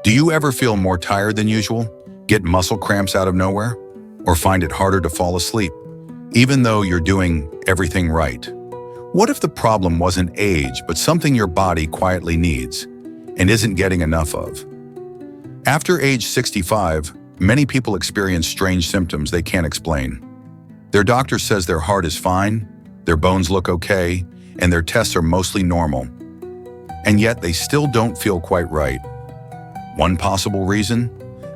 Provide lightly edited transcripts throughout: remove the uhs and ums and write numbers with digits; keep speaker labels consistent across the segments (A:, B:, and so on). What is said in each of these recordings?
A: Do you ever feel more tired than usual, get muscle cramps out of nowhere, or find it harder to fall asleep, even though you're doing everything right? What if the problem wasn't age, but something your body quietly needs and isn't getting enough of? After age 65, many people experience strange symptoms they can't explain. Their doctor says their heart is fine, their bones look okay, and their tests are mostly normal. And yet they still don't feel quite right. One possible reason?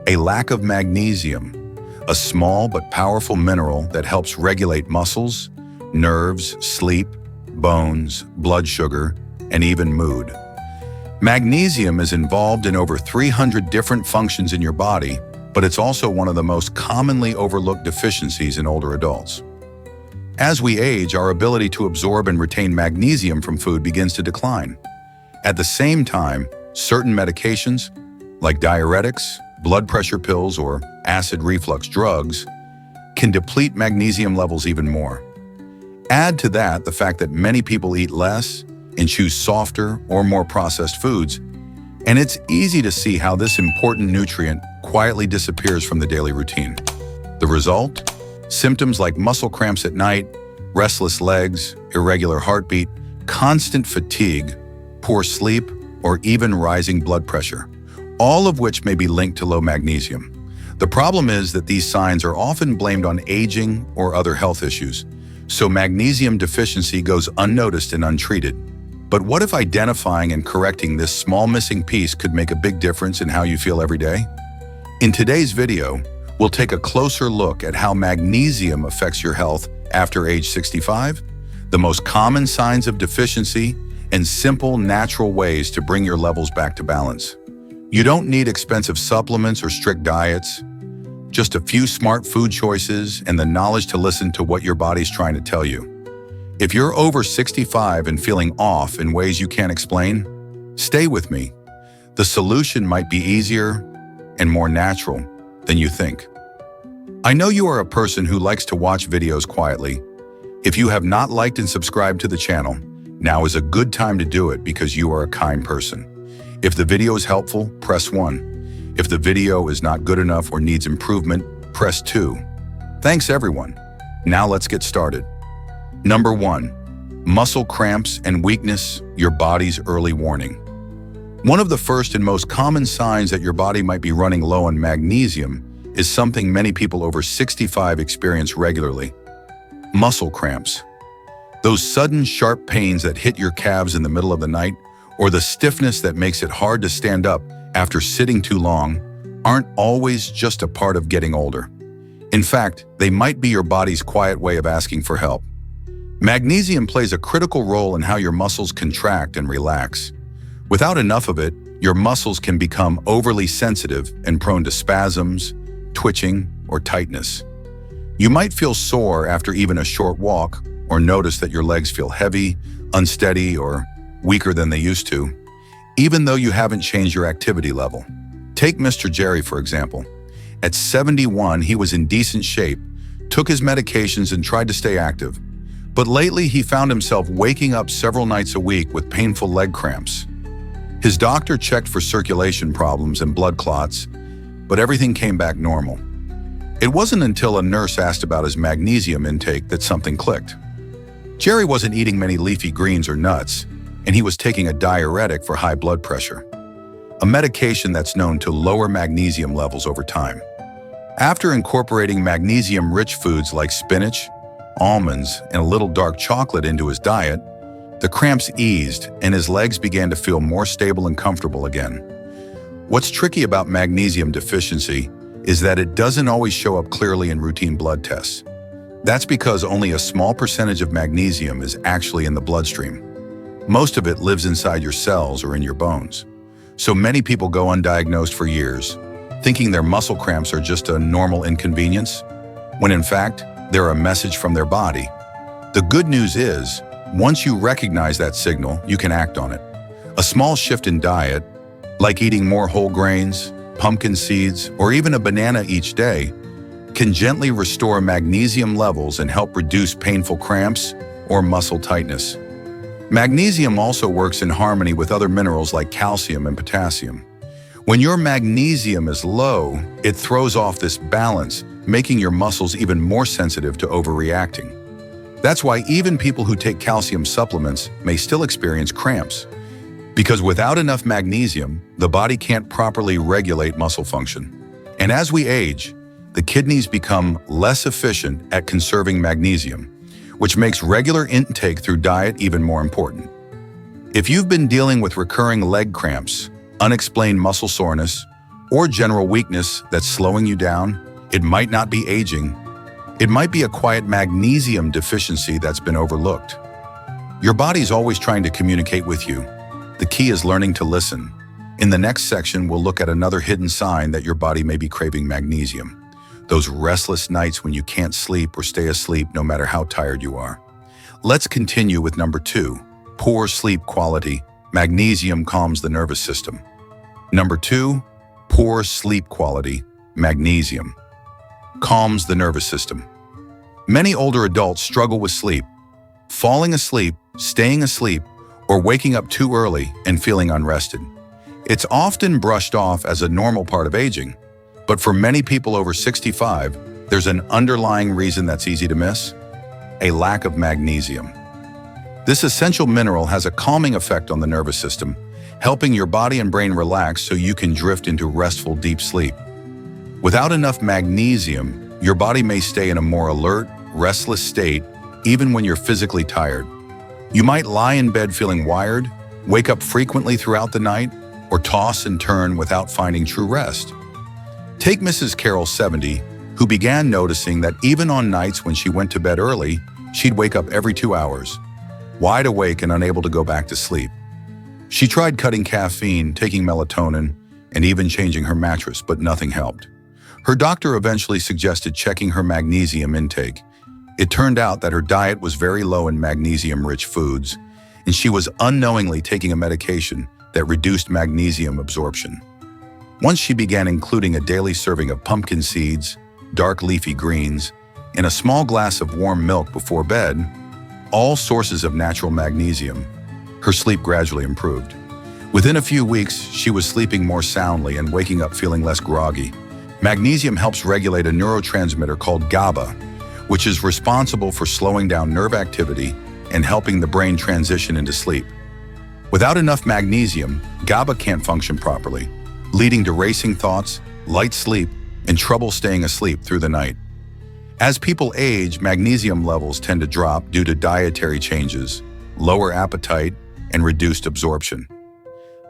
A: A lack of magnesium, a small but powerful mineral that helps regulate muscles, nerves, sleep, bones, blood sugar, and even mood. Magnesium is involved in over 300 different functions in your body, but it's also one of the most commonly overlooked deficiencies in older adults. As we age, our ability to absorb and retain magnesium from food begins to decline. At the same time, certain medications, like diuretics, blood pressure pills, or acid reflux drugs, can deplete magnesium levels even more. Add to that the fact that many people eat less and choose softer or more processed foods, and it's easy to see how this important nutrient quietly disappears from the daily routine. The result? Symptoms like muscle cramps at night, restless legs, irregular heartbeat, constant fatigue, poor sleep, or even rising blood pressure, all of which may be linked to low magnesium. The problem is that these signs are often blamed on aging or other health issues, so magnesium deficiency goes unnoticed and untreated. But what if identifying and correcting this small missing piece could make a big difference in how you feel every day? In today's video, we'll take a closer look at how magnesium affects your health after age 65, the most common signs of deficiency, and simple, natural ways to bring your levels back to balance. You don't need expensive supplements or strict diets, just a few smart food choices and the knowledge to listen to what your body's trying to tell you. If you're over 65 and feeling off in ways you can't explain, stay with me. The solution might be easier and more natural than you think. I know you are a person who likes to watch videos quietly. If you have not liked and subscribed to the channel, now is a good time to do it because you are a kind person. If the video is helpful, press 1. If the video is not good enough or needs improvement, press 2. Thanks everyone. Now let's get started. Number 1. Muscle cramps and weakness, your body's early warning. One of the first and most common signs that your body might be running low on magnesium is something many people over 65 experience regularly: muscle cramps. Those sudden sharp pains that hit your calves in the middle of the night, or the stiffness that makes it hard to stand up after sitting too long, aren't always just a part of getting older. In fact, they might be your body's quiet way of asking for help. Magnesium plays a critical role in how your muscles contract and relax. Without enough of it, your muscles can become overly sensitive and prone to spasms, twitching, or tightness. You might feel sore after even a short walk, or notice that your legs feel heavy, unsteady, or weaker than they used to, even though you haven't changed your activity level. Take Mr. Jerry, for example. At 71, he was in decent shape, took his medications, and tried to stay active. But lately, he found himself waking up several nights a week with painful leg cramps. His doctor checked for circulation problems and blood clots, but everything came back normal. It wasn't until a nurse asked about his magnesium intake that something clicked. Jerry wasn't eating many leafy greens or nuts, and he was taking a diuretic for high blood pressure, a medication that's known to lower magnesium levels over time. After incorporating magnesium-rich foods like spinach, almonds, and a little dark chocolate into his diet, the cramps eased and his legs began to feel more stable and comfortable again. What's tricky about magnesium deficiency is that it doesn't always show up clearly in routine blood tests. That's because only a small percentage of magnesium is actually in the bloodstream. Most of it lives inside your cells or in your bones. So many people go undiagnosed for years, thinking their muscle cramps are just a normal inconvenience, when in fact, they're a message from their body. The good news is, once you recognize that signal, you can act on it. A small shift in diet, like eating more whole grains, pumpkin seeds, or even a banana each day, can gently restore magnesium levels and help reduce painful cramps or muscle tightness. Magnesium also works in harmony with other minerals like calcium and potassium. When your magnesium is low, it throws off this balance, making your muscles even more sensitive to overreacting. That's why even people who take calcium supplements may still experience cramps. Because without enough magnesium, the body can't properly regulate muscle function. And as we age, the kidneys become less efficient at conserving magnesium, which makes regular intake through diet even more important. If you've been dealing with recurring leg cramps, unexplained muscle soreness, or general weakness that's slowing you down, it might not be aging. It might be a quiet magnesium deficiency that's been overlooked. Your body's always trying to communicate with you. The key is learning to listen. In the next section, we'll look at another hidden sign that your body may be craving magnesium. Those restless nights when you can't sleep or stay asleep no matter how tired you are. Let's continue with number 2, poor sleep quality. Magnesium calms the nervous system. Number 2, poor sleep quality. Magnesium calms the nervous system. Many older adults struggle with sleep, falling asleep, staying asleep, or waking up too early and feeling unrested. It's often brushed off as a normal part of aging, but for many people over 65, there's an underlying reason that's easy to miss: a lack of magnesium. This essential mineral has a calming effect on the nervous system, helping your body and brain relax so you can drift into restful, deep sleep. Without enough magnesium, your body may stay in a more alert, restless state even when you're physically tired. You might lie in bed feeling wired, wake up frequently throughout the night, or toss and turn without finding true rest. Take Mrs. Carol, 70, who began noticing that even on nights when she went to bed early, she'd wake up every 2 hours, wide awake and unable to go back to sleep. She tried cutting caffeine, taking melatonin, and even changing her mattress, but nothing helped. Her doctor eventually suggested checking her magnesium intake. It turned out that her diet was very low in magnesium-rich foods, and she was unknowingly taking a medication that reduced magnesium absorption. Once she began including a daily serving of pumpkin seeds, dark leafy greens, and a small glass of warm milk before bed, all sources of natural magnesium, her sleep gradually improved. Within a few weeks, she was sleeping more soundly and waking up feeling less groggy. Magnesium helps regulate a neurotransmitter called GABA, which is responsible for slowing down nerve activity and helping the brain transition into sleep. Without enough magnesium, GABA can't function properly, leading to racing thoughts, light sleep, and trouble staying asleep through the night. As people age, magnesium levels tend to drop due to dietary changes, lower appetite, and reduced absorption.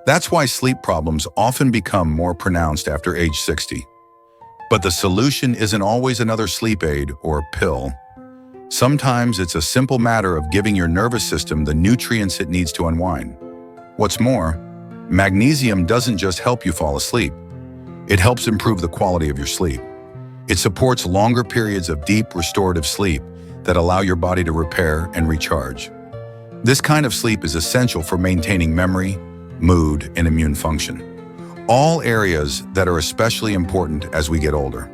A: That's why sleep problems often become more pronounced after age 60. But the solution isn't always another sleep aid or pill. Sometimes it's a simple matter of giving your nervous system the nutrients it needs to unwind. What's more, magnesium doesn't just help you fall asleep. It helps improve the quality of your sleep. It supports longer periods of deep, restorative sleep that allow your body to repair and recharge. This kind of sleep is essential for maintaining memory, mood, and immune function, all areas that are especially important as we get older.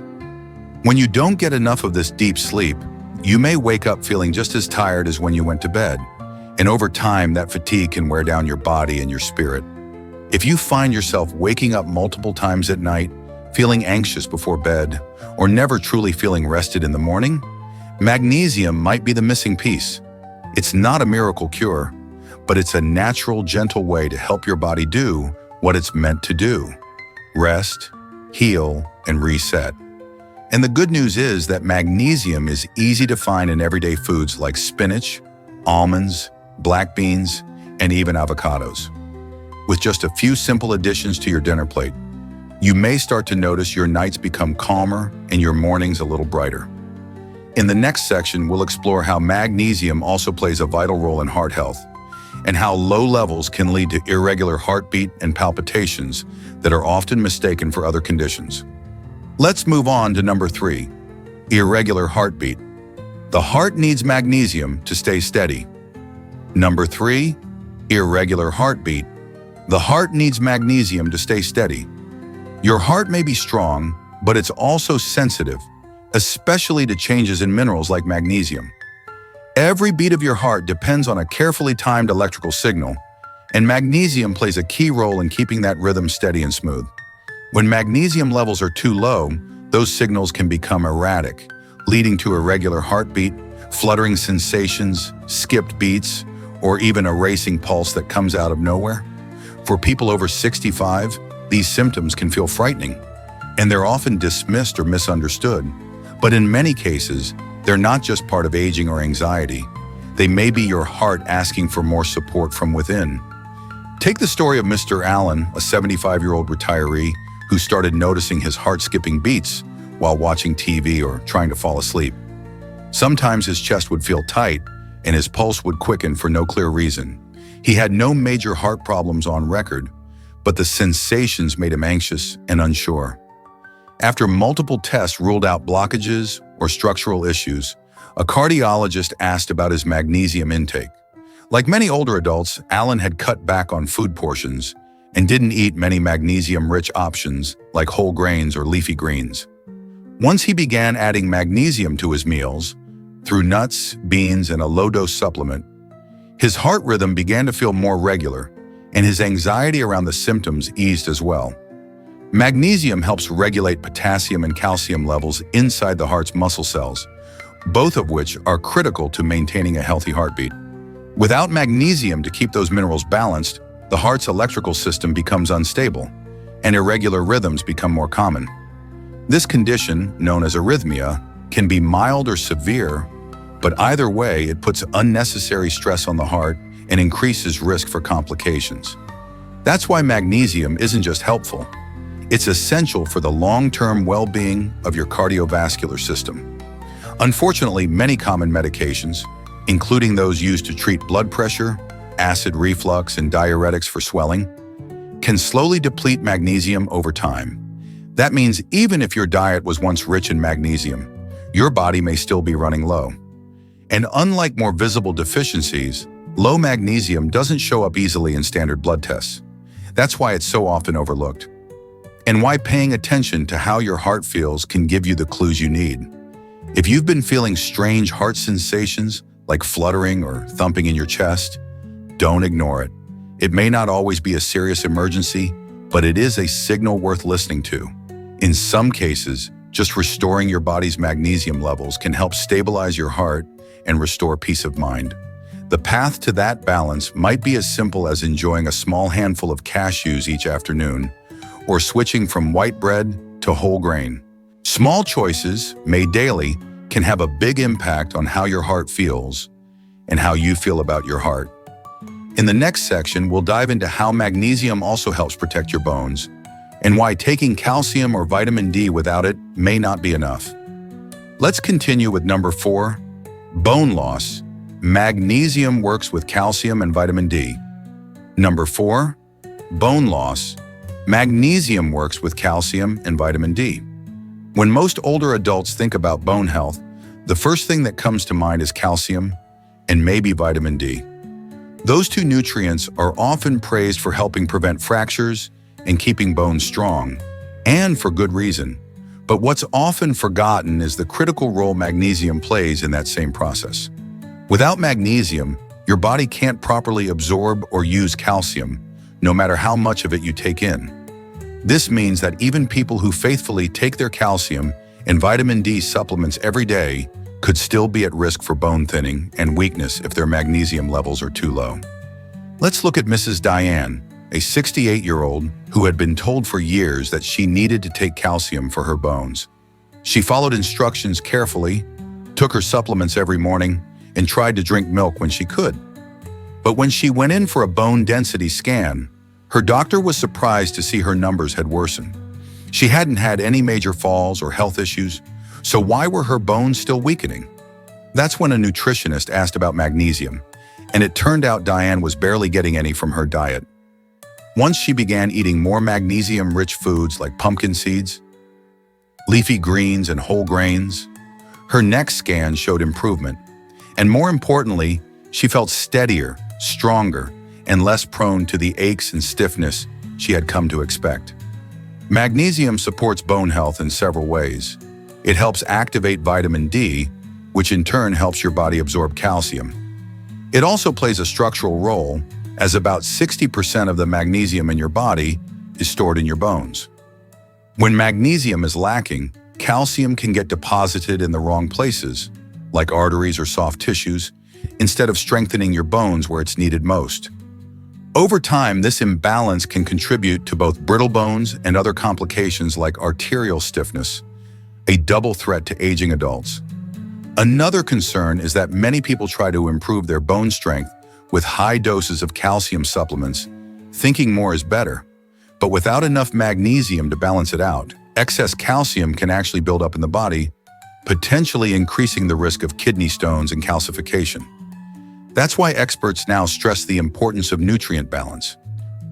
A: When you don't get enough of this deep sleep, you may wake up feeling just as tired as when you went to bed, and over time that fatigue can wear down your body and your spirit. If you find yourself waking up multiple times at night, feeling anxious before bed, or never truly feeling rested in the morning, magnesium might be the missing piece. It's not a miracle cure, but it's a natural, gentle way to help your body do what it's meant to do: rest, heal, and reset. And the good news is that magnesium is easy to find in everyday foods like spinach, almonds, black beans, and even avocados. With just a few simple additions to your dinner plate, you may start to notice your nights become calmer and your mornings a little brighter. In the next section, we'll explore how magnesium also plays a vital role in heart health, and how low levels can lead to irregular heartbeat and palpitations that are often mistaken for other conditions. Let's move on to number 3, irregular heartbeat. The heart needs magnesium to stay steady. Number 3, irregular heartbeat. The heart needs magnesium to stay steady. Your heart may be strong, but it's also sensitive, especially to changes in minerals like magnesium. Every beat of your heart depends on a carefully timed electrical signal, and magnesium plays a key role in keeping that rhythm steady and smooth. When magnesium levels are too low, those signals can become erratic, leading to irregular heartbeat, fluttering sensations, skipped beats, or even a racing pulse that comes out of nowhere. For people over 65, these symptoms can feel frightening, and they're often dismissed or misunderstood. But in many cases, they're not just part of aging or anxiety. They may be your heart asking for more support from within. Take the story of Mr. Allen, a 75-year-old retiree who started noticing his heart skipping beats while watching TV or trying to fall asleep. Sometimes his chest would feel tight and his pulse would quicken for no clear reason. He had no major heart problems on record, but the sensations made him anxious and unsure. After multiple tests ruled out blockages or structural issues, a cardiologist asked about his magnesium intake. Like many older adults, Allen had cut back on food portions and didn't eat many magnesium-rich options like whole grains or leafy greens. Once he began adding magnesium to his meals, through nuts, beans, and a low-dose supplement, his heart rhythm began to feel more regular, and his anxiety around the symptoms eased as well. Magnesium helps regulate potassium and calcium levels inside the heart's muscle cells, both of which are critical to maintaining a healthy heartbeat. Without magnesium to keep those minerals balanced, the heart's electrical system becomes unstable, and irregular rhythms become more common. This condition, known as arrhythmia, can be mild or severe, but either way, it puts unnecessary stress on the heart and increases risk for complications. That's why magnesium isn't just helpful. It's essential for the long-term well-being of your cardiovascular system. Unfortunately, many common medications, including those used to treat blood pressure, acid reflux, and diuretics for swelling, can slowly deplete magnesium over time. That means even if your diet was once rich in magnesium, your body may still be running low. And unlike more visible deficiencies, low magnesium doesn't show up easily in standard blood tests. That's why it's so often overlooked, and why paying attention to how your heart feels can give you the clues you need. If you've been feeling strange heart sensations, like fluttering or thumping in your chest, don't ignore it. It may not always be a serious emergency, but it is a signal worth listening to. In some cases, just restoring your body's magnesium levels can help stabilize your heart and restore peace of mind. The path to that balance might be as simple as enjoying a small handful of cashews each afternoon, or switching from white bread to whole grain. Small choices, made daily, can have a big impact on how your heart feels and how you feel about your heart. In the next section, we'll dive into how magnesium also helps protect your bones and why taking calcium or vitamin D without it may not be enough. Let's continue with number 4, bone loss. Magnesium works with calcium and vitamin D. Number 4, bone loss. Magnesium works with calcium and vitamin D. When most older adults think about bone health, the first thing that comes to mind is calcium and maybe vitamin D. Those two nutrients are often praised for helping prevent fractures and keeping bones strong, and for good reason. But what's often forgotten is the critical role magnesium plays in that same process. Without magnesium, your body can't properly absorb or use calcium, no matter how much of it you take in. This means that even people who faithfully take their calcium and vitamin D supplements every day could still be at risk for bone thinning and weakness if their magnesium levels are too low. Let's look at Mrs. Diane, a 68-year-old who had been told for years that she needed to take calcium for her bones. She followed instructions carefully, took her supplements every morning, and tried to drink milk when she could. But when she went in for a bone density scan, her doctor was surprised to see her numbers had worsened. She hadn't had any major falls or health issues, so why were her bones still weakening? That's when a nutritionist asked about magnesium, and it turned out Diane was barely getting any from her diet. Once she began eating more magnesium-rich foods like pumpkin seeds, leafy greens, and whole grains, her next scan showed improvement. And more importantly, she felt steadier, stronger, and less prone to the aches and stiffness she had come to expect. Magnesium supports bone health in several ways. It helps activate vitamin D, which in turn helps your body absorb calcium. It also plays a structural role, as about 60% of the magnesium in your body is stored in your bones. When magnesium is lacking, calcium can get deposited in the wrong places, like arteries or soft tissues, instead of strengthening your bones where it's needed most. Over time, this imbalance can contribute to both brittle bones and other complications like arterial stiffness, a double threat to aging adults. Another concern is that many people try to improve their bone strength with high doses of calcium supplements, thinking more is better. But without enough magnesium to balance it out, excess calcium can actually build up in the body, potentially increasing the risk of kidney stones and calcification. That's why experts now stress the importance of nutrient balance,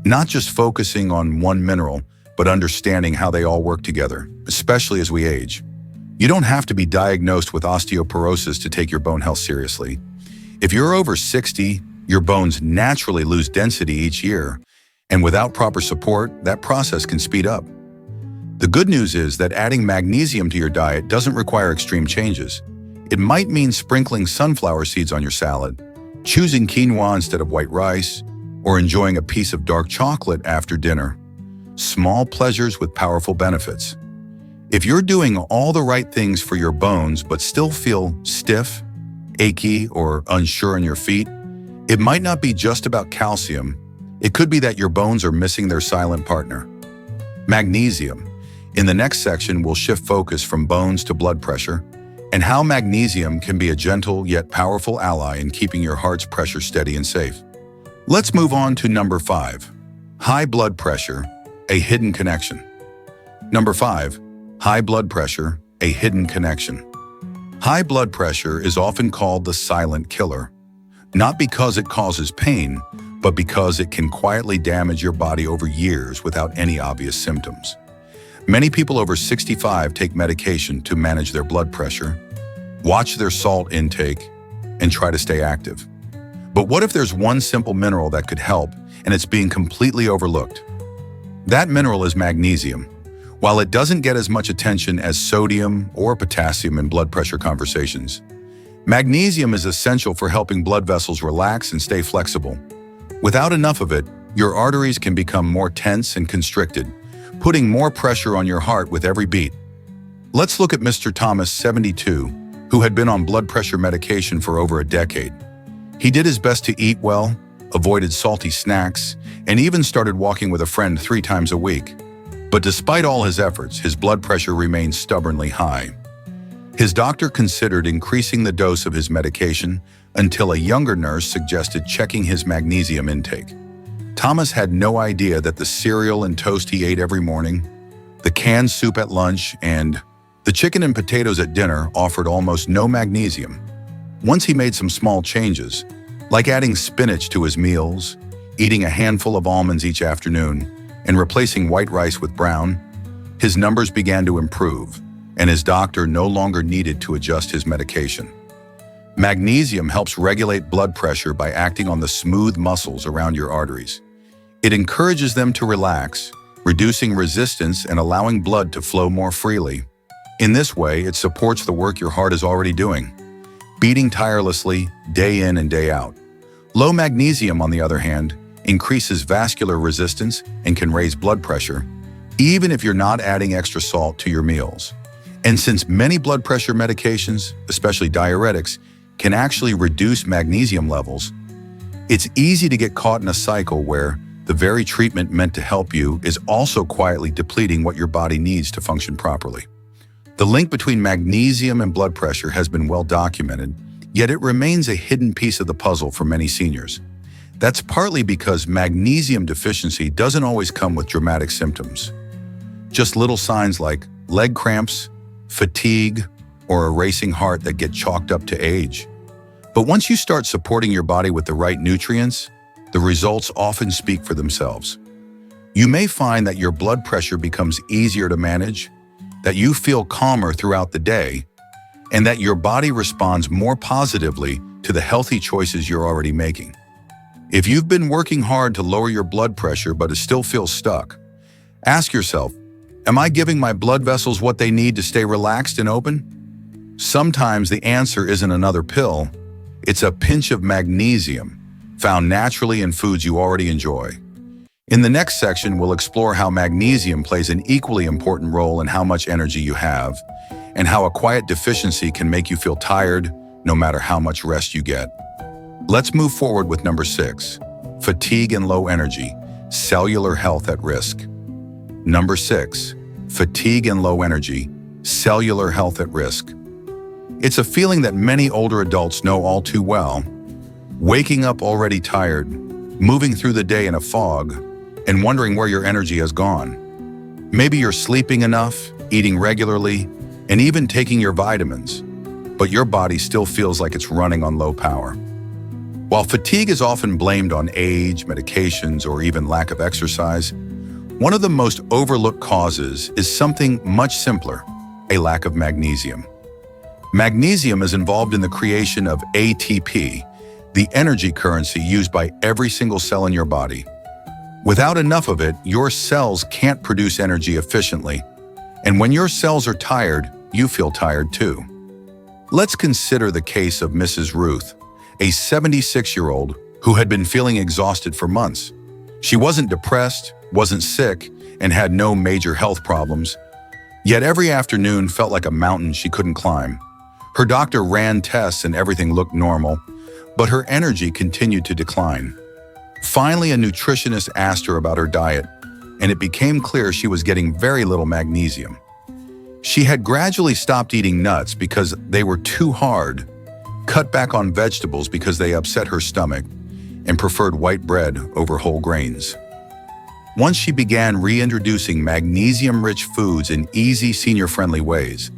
A: not just focusing on one mineral, but understanding how they all work together, especially as we age. You don't have to be diagnosed with osteoporosis to take your bone health seriously. If you're over 60, your bones naturally lose density each year, and without proper support, that process can speed up. The good news is that adding magnesium to your diet doesn't require extreme changes. It might mean sprinkling sunflower seeds on your salad, choosing quinoa instead of white rice, or enjoying a piece of dark chocolate after dinner. Small pleasures with powerful benefits. If you're doing all the right things for your bones but still feel stiff, achy, or unsure in your feet, it might not be just about calcium. It could be that your bones are missing their silent partner, magnesium. In the next section, we'll shift focus from bones to blood pressure and how magnesium can be a gentle yet powerful ally in keeping your heart's pressure steady and safe. Let's move on to number 5. High blood pressure, a hidden connection. Number 5. High blood pressure, a hidden connection. High blood pressure is often called the silent killer, not because it causes pain, but because it can quietly damage your body over years without any obvious symptoms. Many people over 65 take medication to manage their blood pressure, watch their salt intake, and try to stay active. But what if there's one simple mineral that could help and it's being completely overlooked? That mineral is magnesium. While it doesn't get as much attention as sodium or potassium in blood pressure conversations, magnesium is essential for helping blood vessels relax and stay flexible. Without enough of it, your arteries can become more tense and constricted, putting more pressure on your heart with every beat. Let's look at Mr. Thomas, 72, who had been on blood pressure medication for over a decade. He did his best to eat well, avoided salty snacks, and even started walking with a friend 3 times a week. But despite all his efforts, his blood pressure remained stubbornly high. His doctor considered increasing the dose of his medication until a younger nurse suggested checking his magnesium intake. Thomas had no idea that the cereal and toast he ate every morning, the canned soup at lunch, and the chicken and potatoes at dinner offered almost no magnesium. Once he made some small changes, like adding spinach to his meals, eating a handful of almonds each afternoon, and replacing white rice with brown, his numbers began to improve, and his doctor no longer needed to adjust his medication. Magnesium helps regulate blood pressure by acting on the smooth muscles around your arteries. It encourages them to relax, reducing resistance and allowing blood to flow more freely. In this way, it supports the work your heart is already doing, beating tirelessly day in and day out. Low magnesium, on the other hand, increases vascular resistance and can raise blood pressure, even if you're not adding extra salt to your meals. And since many blood pressure medications, especially diuretics, can actually reduce magnesium levels, it's easy to get caught in a cycle where the very treatment meant to help you is also quietly depleting what your body needs to function properly. The link between magnesium and blood pressure has been well documented, yet it remains a hidden piece of the puzzle for many seniors. That's partly because magnesium deficiency doesn't always come with dramatic symptoms. Just little signs like leg cramps, fatigue, or a racing heart that get chalked up to age. But once you start supporting your body with the right nutrients, the results often speak for themselves. You may find that your blood pressure becomes easier to manage, that you feel calmer throughout the day, and that your body responds more positively to the healthy choices you're already making. If you've been working hard to lower your blood pressure but still feel stuck, ask yourself, am I giving my blood vessels what they need to stay relaxed and open? Sometimes the answer isn't another pill, it's a pinch of magnesium, found naturally in foods you already enjoy. In the next section, we'll explore how magnesium plays an equally important role in how much energy you have, and how a quiet deficiency can make you feel tired no matter how much rest you get. Let's move forward with number 6, fatigue and low energy, cellular health at risk. Number 6, fatigue and low energy, cellular health at risk. It's a feeling that many older adults know all too well. Waking up already tired, moving through the day in a fog, and wondering where your energy has gone. Maybe you're sleeping enough, eating regularly, and even taking your vitamins, but your body still feels like it's running on low power. While fatigue is often blamed on age, medications, or even lack of exercise, one of the most overlooked causes is something much simpler, a lack of magnesium. Magnesium is involved in the creation of ATP, the energy currency used by every single cell in your body. Without enough of it, your cells can't produce energy efficiently, and when your cells are tired, you feel tired too. Let's consider the case of Mrs. Ruth, a 76-year-old who had been feeling exhausted for months. She wasn't depressed, wasn't sick, and had no major health problems, yet every afternoon felt like a mountain she couldn't climb. Her doctor ran tests and everything looked normal, but her energy continued to decline. Finally, a nutritionist asked her about her diet, and it became clear she was getting very little magnesium. She had gradually stopped eating nuts because they were too hard, cut back on vegetables because they upset her stomach, and preferred white bread over whole grains. Once she began reintroducing magnesium-rich foods in easy, senior-friendly ways,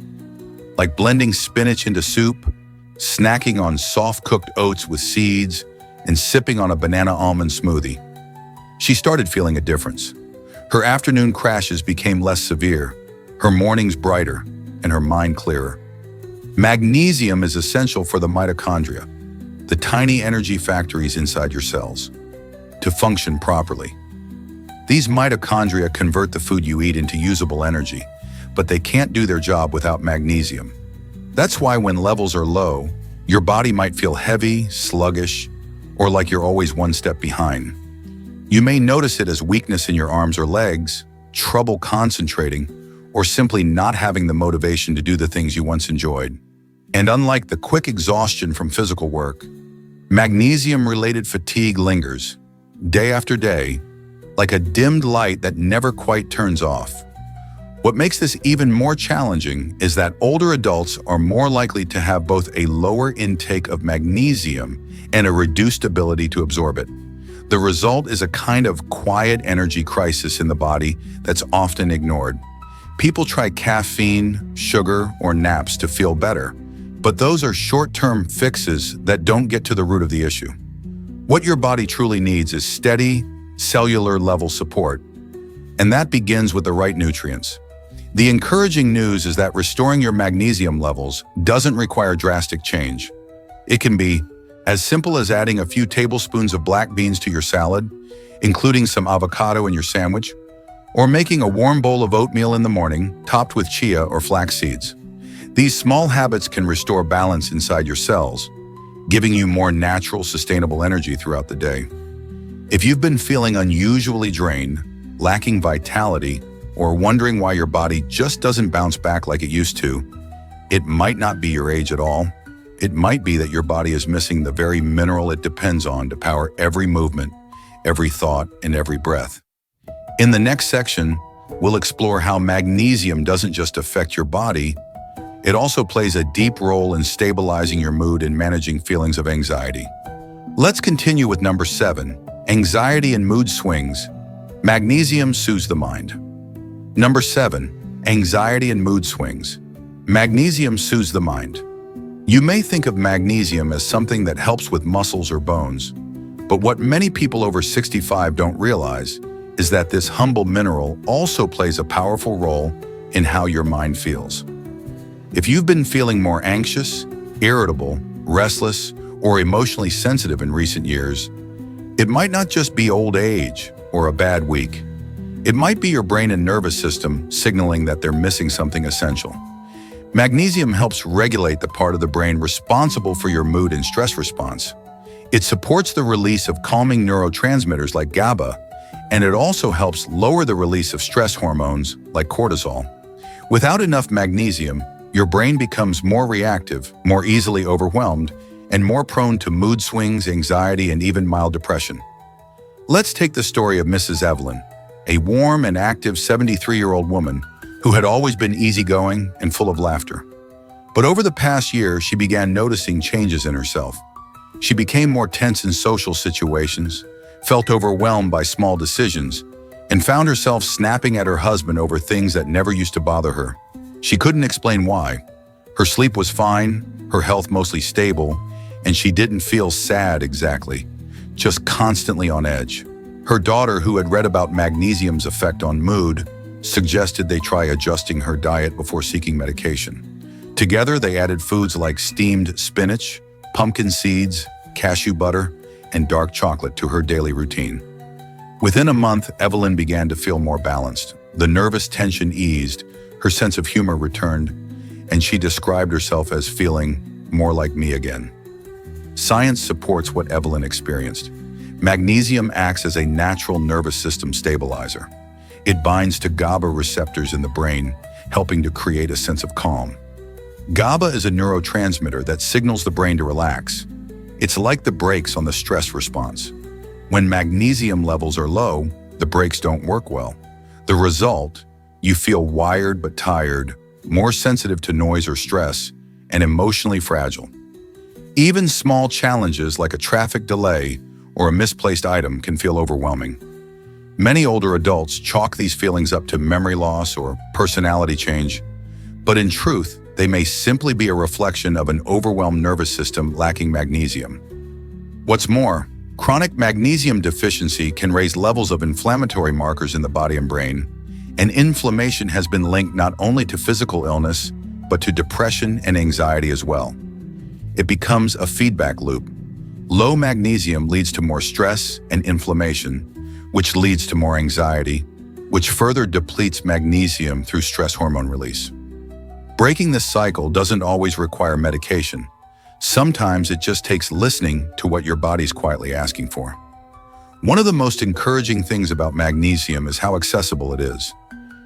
A: like blending spinach into soup, snacking on soft-cooked oats with seeds, and sipping on a banana almond smoothie, she started feeling a difference. Her afternoon crashes became less severe, her mornings brighter, and her mind clearer. Magnesium is essential for the mitochondria, the tiny energy factories inside your cells, to function properly. These mitochondria convert the food you eat into usable energy, but they can't do their job without magnesium. That's why when levels are low, your body might feel heavy, sluggish, or like you're always one step behind. You may notice it as weakness in your arms or legs, trouble concentrating, or simply not having the motivation to do the things you once enjoyed. And unlike the quick exhaustion from physical work, magnesium-related fatigue lingers, day after day, like a dimmed light that never quite turns off. What makes this even more challenging is that older adults are more likely to have both a lower intake of magnesium and a reduced ability to absorb it. The result is a kind of quiet energy crisis in the body that's often ignored. People try caffeine, sugar, or naps to feel better, but those are short-term fixes that don't get to the root of the issue. What your body truly needs is steady, cellular-level support, and that begins with the right nutrients. The encouraging news is that restoring your magnesium levels doesn't require drastic change. It can be as simple as adding a few tablespoons of black beans to your salad, including some avocado in your sandwich, or making a warm bowl of oatmeal in the morning, topped with chia or flax seeds. These small habits can restore balance inside your cells, giving you more natural, sustainable energy throughout the day. If you've been feeling unusually drained, lacking vitality, or wondering why your body just doesn't bounce back like it used to, it might not be your age at all. It might be that your body is missing the very mineral it depends on to power every movement, every thought, and every breath. In the next section, we'll explore how magnesium doesn't just affect your body, it also plays a deep role in stabilizing your mood and managing feelings of anxiety. Let's continue with number 7, anxiety and mood swings. Magnesium soothes the mind. Number 7, anxiety and mood swings. Magnesium soothes the mind. You may think of magnesium as something that helps with muscles or bones, but what many people over 65 don't realize is that this humble mineral also plays a powerful role in how your mind feels. If you've been feeling more anxious, irritable, restless, or emotionally sensitive in recent years, it might not just be old age or a bad week. It might be your brain and nervous system signaling that they're missing something essential. Magnesium helps regulate the part of the brain responsible for your mood and stress response. It supports the release of calming neurotransmitters like GABA, and it also helps lower the release of stress hormones like cortisol. Without enough magnesium, your brain becomes more reactive, more easily overwhelmed, and more prone to mood swings, anxiety, and even mild depression. Let's take the story of Mrs. Evelyn, a warm and active 73-year-old woman who had always been easygoing and full of laughter. But over the past year, she began noticing changes in herself. She became more tense in social situations, felt overwhelmed by small decisions, and found herself snapping at her husband over things that never used to bother her. She couldn't explain why. Her sleep was fine, her health mostly stable, and she didn't feel sad exactly, just constantly on edge. Her daughter, who had read about magnesium's effect on mood, suggested they try adjusting her diet before seeking medication. Together, they added foods like steamed spinach, pumpkin seeds, cashew butter, and dark chocolate to her daily routine. Within a month, Evelyn began to feel more balanced. The nervous tension eased, her sense of humor returned, and she described herself as feeling more like me again. Science supports what Evelyn experienced. Magnesium acts as a natural nervous system stabilizer. It binds to GABA receptors in the brain, helping to create a sense of calm. GABA is a neurotransmitter that signals the brain to relax. It's like the brakes on the stress response. When magnesium levels are low, the brakes don't work well. The result, you feel wired but tired, more sensitive to noise or stress, and emotionally fragile. Even small challenges like a traffic delay or a misplaced item can feel overwhelming. Many older adults chalk these feelings up to memory loss or personality change, but in truth, they may simply be a reflection of an overwhelmed nervous system lacking magnesium. What's more, chronic magnesium deficiency can raise levels of inflammatory markers in the body and brain, and inflammation has been linked not only to physical illness, but to depression and anxiety as well. It becomes a feedback loop. Low magnesium leads to more stress and inflammation, which leads to more anxiety, which further depletes magnesium through stress hormone release. Breaking this cycle doesn't always require medication. Sometimes it just takes listening to what your body's quietly asking for. One of the most encouraging things about magnesium is how accessible it is.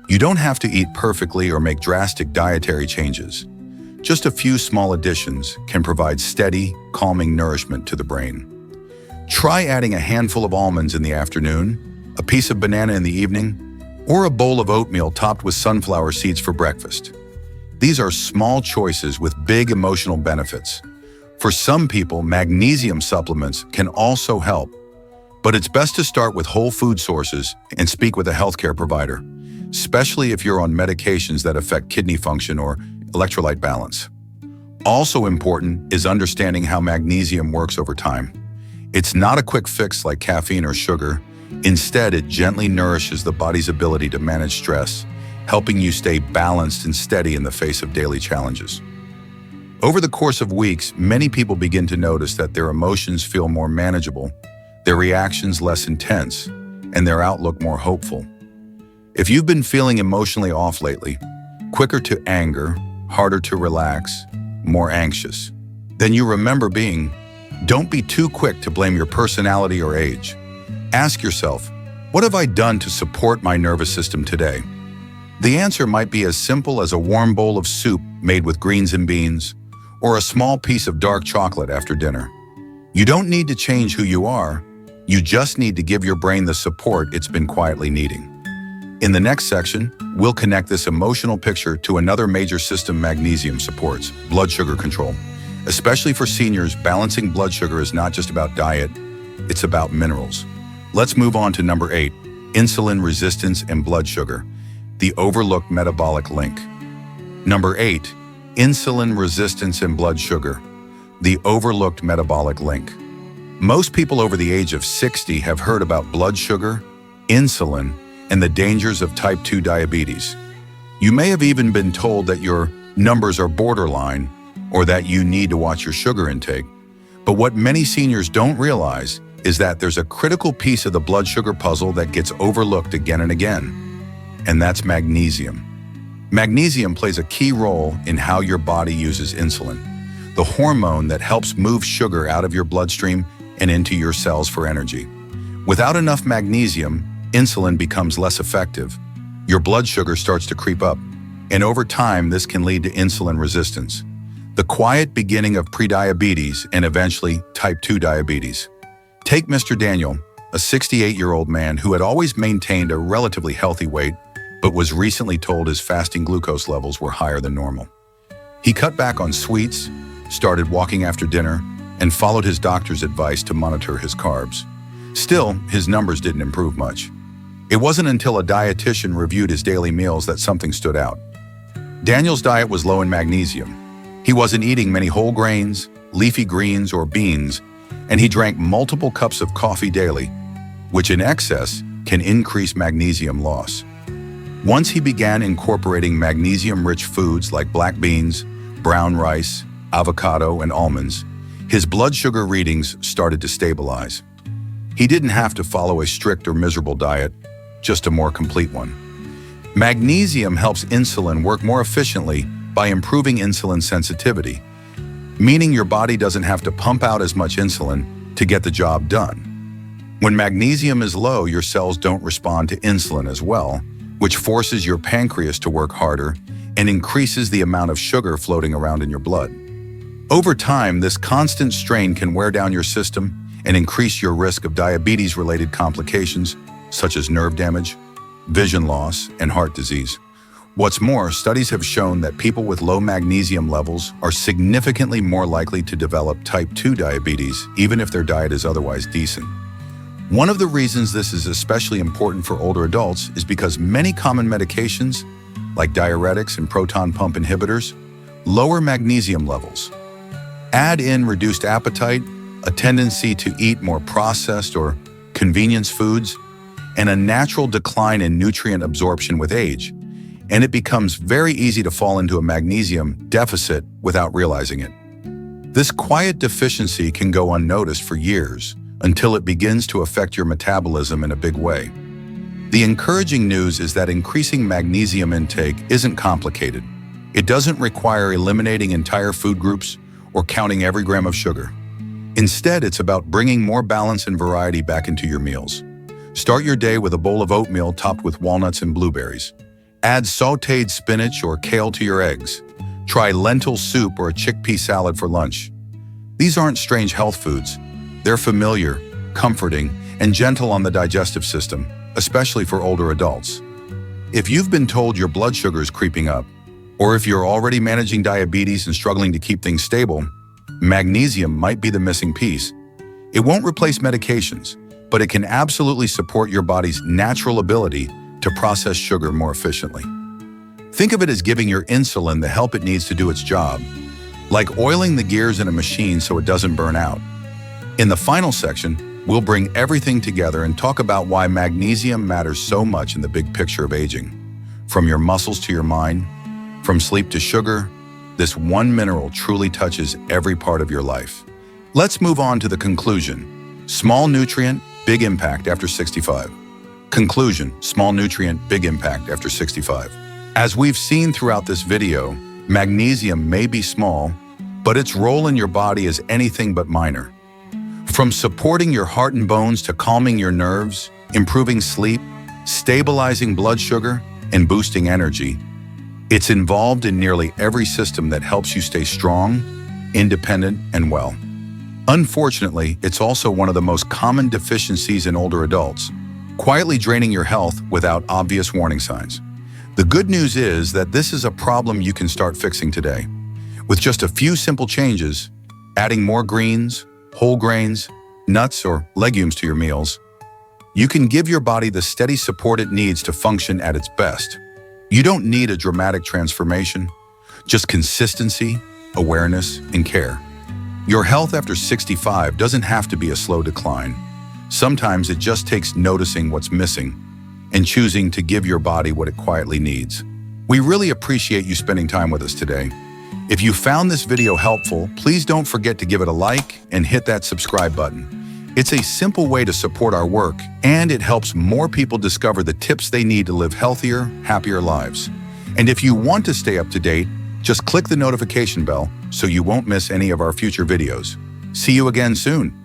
A: You don't have to eat perfectly or make drastic dietary changes. Just a few small additions can provide steady, calming nourishment to the brain. Try adding a handful of almonds in the afternoon, a piece of banana in the evening, or a bowl of oatmeal topped with sunflower seeds for breakfast. These are small choices with big emotional benefits. For some people, magnesium supplements can also help, but it's best to start with whole food sources and speak with a healthcare provider, especially if you're on medications that affect kidney function or electrolyte balance. Also important is understanding how magnesium works over time. It's not a quick fix like caffeine or sugar. Instead, it gently nourishes the body's ability to manage stress, helping you stay balanced and steady in the face of daily challenges. Over the course of weeks, many people begin to notice that their emotions feel more manageable, their reactions less intense, and their outlook more hopeful. If you've been feeling emotionally off lately, quicker to anger, harder to relax, more anxious, then you remember being. Don't be too quick to blame your personality or age. Ask yourself, what have I done to support my nervous system today? The answer might be as simple as a warm bowl of soup made with greens and beans, or a small piece of dark chocolate after dinner. You don't need to change who you are, you just need to give your brain the support it's been quietly needing. In the next section, we'll connect this emotional picture to another major system magnesium supports, blood sugar control. Especially for seniors, balancing blood sugar is not just about diet, it's about minerals. Let's move on to number 8, insulin resistance and blood sugar, the overlooked metabolic link. Number 8, insulin resistance and blood sugar, the overlooked metabolic link. Most people over the age of 60 have heard about blood sugar, insulin, and the dangers of type 2 diabetes. You may have even been told that your numbers are borderline or that you need to watch your sugar intake. But what many seniors don't realize is that there's a critical piece of the blood sugar puzzle that gets overlooked again and again, and that's magnesium. Magnesium plays a key role in how your body uses insulin, the hormone that helps move sugar out of your bloodstream and into your cells for energy. Without enough magnesium, insulin becomes less effective. Your blood sugar starts to creep up, and over time, this can lead to insulin resistance, the quiet beginning of prediabetes and eventually type 2 diabetes. Take Mr. Daniel, a 68-year-old man who had always maintained a relatively healthy weight, but was recently told his fasting glucose levels were higher than normal. He cut back on sweets, started walking after dinner, and followed his doctor's advice to monitor his carbs. Still, his numbers didn't improve much. It wasn't until a dietitian reviewed his daily meals that something stood out. Daniel's diet was low in magnesium. He wasn't eating many whole grains, leafy greens, or beans, and he drank multiple cups of coffee daily, which in excess can increase magnesium loss. Once he began incorporating magnesium-rich foods like black beans, brown rice, avocado, and almonds, his blood sugar readings started to stabilize. He didn't have to follow a strict or miserable diet, just a more complete one. Magnesium helps insulin work more efficiently by improving insulin sensitivity, meaning your body doesn't have to pump out as much insulin to get the job done. When magnesium is low, your cells don't respond to insulin as well, which forces your pancreas to work harder and increases the amount of sugar floating around in your blood. Over time, this constant strain can wear down your system and increase your risk of diabetes-related complications such as nerve damage, vision loss, and heart disease. What's more, studies have shown that people with low magnesium levels are significantly more likely to develop type 2 diabetes, even if their diet is otherwise decent. One of the reasons this is especially important for older adults is because many common medications, like diuretics and proton pump inhibitors, lower magnesium levels. Add in reduced appetite, a tendency to eat more processed or convenience foods, and a natural decline in nutrient absorption with age, and it becomes very easy to fall into a magnesium deficit without realizing it. This quiet deficiency can go unnoticed for years until it begins to affect your metabolism in a big way. The encouraging news is that increasing magnesium intake isn't complicated. It doesn't require eliminating entire food groups or counting every gram of sugar. Instead, it's about bringing more balance and variety back into your meals. Start your day with a bowl of oatmeal topped with walnuts and blueberries. Add sautéed spinach or kale to your eggs. Try lentil soup or a chickpea salad for lunch. These aren't strange health foods. They're familiar, comforting, and gentle on the digestive system, especially for older adults. If you've been told your blood sugar is creeping up, or if you're already managing diabetes and struggling to keep things stable, magnesium might be the missing piece. It won't replace medications, but it can absolutely support your body's natural ability to process sugar more efficiently. Think of it as giving your insulin the help it needs to do its job, like oiling the gears in a machine so it doesn't burn out. In the final section, we'll bring everything together and talk about why magnesium matters so much in the big picture of aging. From your muscles to your mind, from sleep to sugar, this one mineral truly touches every part of your life. Let's move on to the conclusion. Small nutrient, big impact after 65. Conclusion, small nutrient, big impact after 65. As we've seen throughout this video, magnesium may be small, but its role in your body is anything but minor. From supporting your heart and bones to calming your nerves, improving sleep, stabilizing blood sugar, and boosting energy, it's involved in nearly every system that helps you stay strong, independent, and well. Unfortunately, it's also one of the most common deficiencies in older adults, quietly draining your health without obvious warning signs. The good news is that this is a problem you can start fixing today. With just a few simple changes, adding more greens, whole grains, nuts, or legumes to your meals, you can give your body the steady support it needs to function at its best. You don't need a dramatic transformation, just consistency, awareness, and care. Your health after 65 doesn't have to be a slow decline. Sometimes it just takes noticing what's missing and choosing to give your body what it quietly needs. We really appreciate you spending time with us today. If you found this video helpful, please don't forget to give it a like and hit that subscribe button. It's a simple way to support our work, and it helps more people discover the tips they need to live healthier, happier lives. And if you want to stay up to date, just click the notification bell so you won't miss any of our future videos. See you again soon.